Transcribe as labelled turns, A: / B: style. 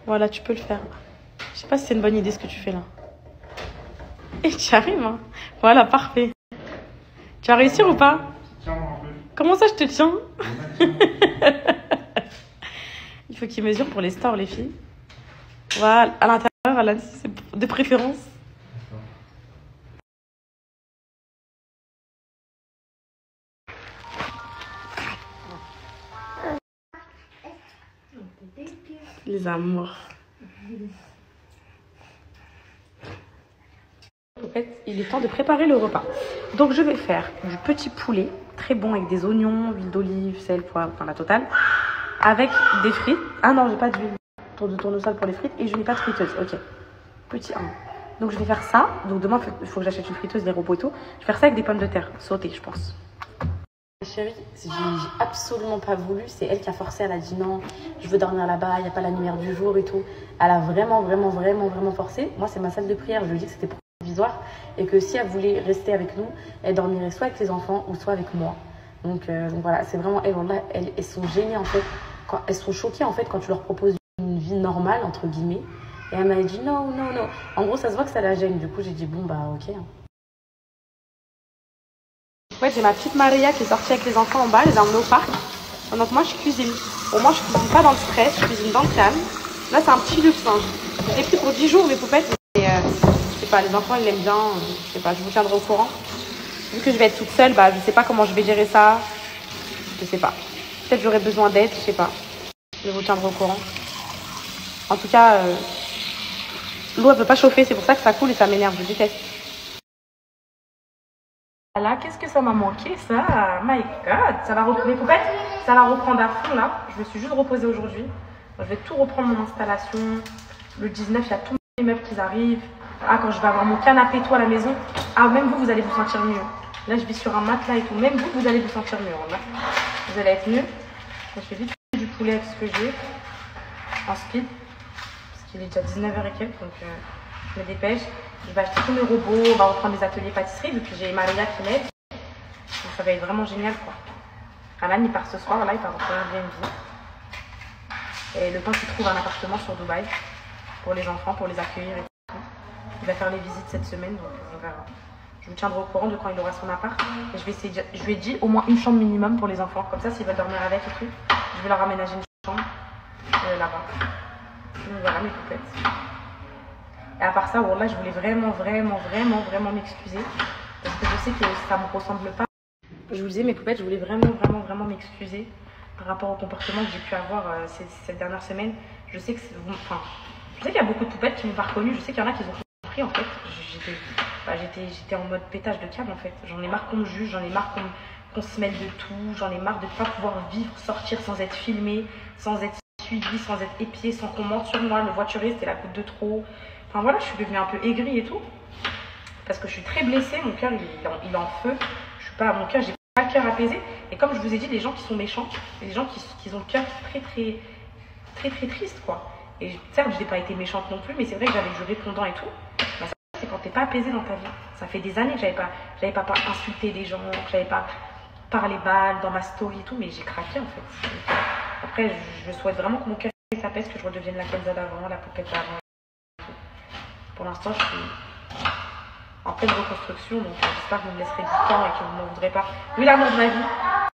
A: Voilà, tu peux le faire. Je sais pas si c'est une bonne idée ce que tu fais là. Et tu arrives, hein. Voilà, parfait. Tu vas réussir ou pas? Comment ça, je te tiens? Il faut qu'ils mesurent pour les stores, les filles. Voilà, à l'intérieur, à la... c'est de préférence. Les amours. En fait, il est temps de préparer le repas. Donc, je vais faire du petit poulet, très bon avec des oignons, huile d'olive, sel, poivre, enfin la totale, avec des frites. Ah non, j'ai pas d'huile de tournesol pour les frites et je n'ai pas de friteuse. Ok, petit 1. Donc, je vais faire ça. Donc, demain, il faut que j'achète une friteuse, des robots et tout. Je vais faire ça avec des pommes de terre sautées, je pense. Chérie, j'ai absolument pas voulu. C'est elle qui a forcé. Elle a dit non, je veux dormir là-bas, il n'y a pas la lumière du jour et tout. Elle a vraiment forcé. Moi, c'est ma salle de prière. Je lui ai dit que c'était provisoire et que si elle voulait rester avec nous, elle dormirait soit avec les enfants ou soit avec moi. Donc voilà, c'est vraiment elles. Elles sont gênées en fait. Elles sont choquées en fait quand tu leur proposes une vie normale, entre guillemets. Et elle m'a dit non. En gros, ça se voit que ça la gêne. Du coup, j'ai dit bon, bah ok. Ouais, j'ai ma petite Maria qui est sortie avec les enfants en bas, elle les a emmenés au parc. Pendant que moi, je cuisine. Au moins, je cuisine pas dans le stress, je cuisine dans le calme. Là, c'est un petit luxe. Hein. Je l'ai pris pour 10 jours, mes poupettes. Mais je sais pas, les enfants, ils l'aiment bien. Je sais pas, je vous tiendrai au courant. Vu que je vais être toute seule, bah, je sais pas comment je vais gérer ça. Je sais pas. Peut-être j'aurai besoin d'aide, je sais pas. Je vous tiendrai au courant. En tout cas, l'eau, elle veut pas chauffer. C'est pour ça que ça coule et ça m'énerve. Je déteste. Là, qu'est-ce que ça m'a manqué, ça? My God, ça va reprendre. Les poupettes, ça va reprendre à fond, là. Je me suis juste reposée aujourd'hui. Je vais tout reprendre mon installation. Le 19, il y a tous mes meubles qui arrivent. Ah, quand je vais avoir mon canapé, tout à la maison. Ah, même vous allez vous sentir mieux. Là, je vis sur un matelas et tout. Même vous allez vous sentir mieux. Là. Vous allez être mieux. Je fais vite du poulet avec ce que j'ai. En speed. Parce qu'il est déjà 19h et quelques, donc je me dépêche. Je vais acheter tous mes robots, on va reprendre mes ateliers pâtisserie, vu que j'ai Maria qui m'aide. Donc ça va être vraiment génial, quoi. Alan, il part ce soir, là, il part en Airbnb. Et le temps qu'il trouve un appartement sur Dubaï, pour les enfants, pour les accueillir et tout. Il va faire les visites cette semaine, donc on verra. Je vous tiendrai au courant de quand il aura son appart. Et je vais essayer je lui ai dit au moins une chambre minimum pour les enfants. Comme ça, s'ils veulent dormir avec et tout, je vais leur aménager une chambre là-bas. Donc voilà mes poupettes. Et à part ça, voilà, je voulais vraiment m'excuser. Parce que je sais que ça ne me ressemble pas. Je vous disais, mes poupettes, je voulais vraiment m'excuser par rapport au comportement que j'ai pu avoir cette dernière semaine. Je sais que je sais qu'il y a beaucoup de poupettes qui m'ont pas reconnue. Je sais qu'il y en a qui ont compris en fait. J'étais en mode pétage de câble en fait. J'en ai marre qu'on me juge, j'en ai marre qu'on se mêle de tout. J'en ai marre de ne pas pouvoir vivre, sortir sans être filmée, sans être suivie, sans être épiée, sans qu'on mente sur moi. Le voiturier, c'était la goutte de trop. Enfin voilà, je suis devenue un peu aigrie et tout. Parce que je suis très blessée, mon cœur il est en feu. Je suis pas, mon cœur, j'ai pas le cœur apaisé. Et comme je vous ai dit, les gens qui sont méchants, les gens qui ont le cœur très triste quoi. Et certes, je n'ai pas été méchante non plus, mais c'est vrai que j'avais du répondant et tout. Bah, ça, c'est quand t'es pas apaisé dans ta vie. Ça fait des années que j'avais pas insulté les gens, que j'avais pas parlé mal dans ma story et tout, mais j'ai craqué en fait. Après, je souhaite vraiment que mon cœur s'apaise, que je redevienne la Kenza d'avant, la poupette d'avant. Pour l'instant, je suis en pleine reconstruction, donc j'espère que vous me laisserez du temps et que vous ne m'en voudrez pas. Oui, l'amour de ma vie.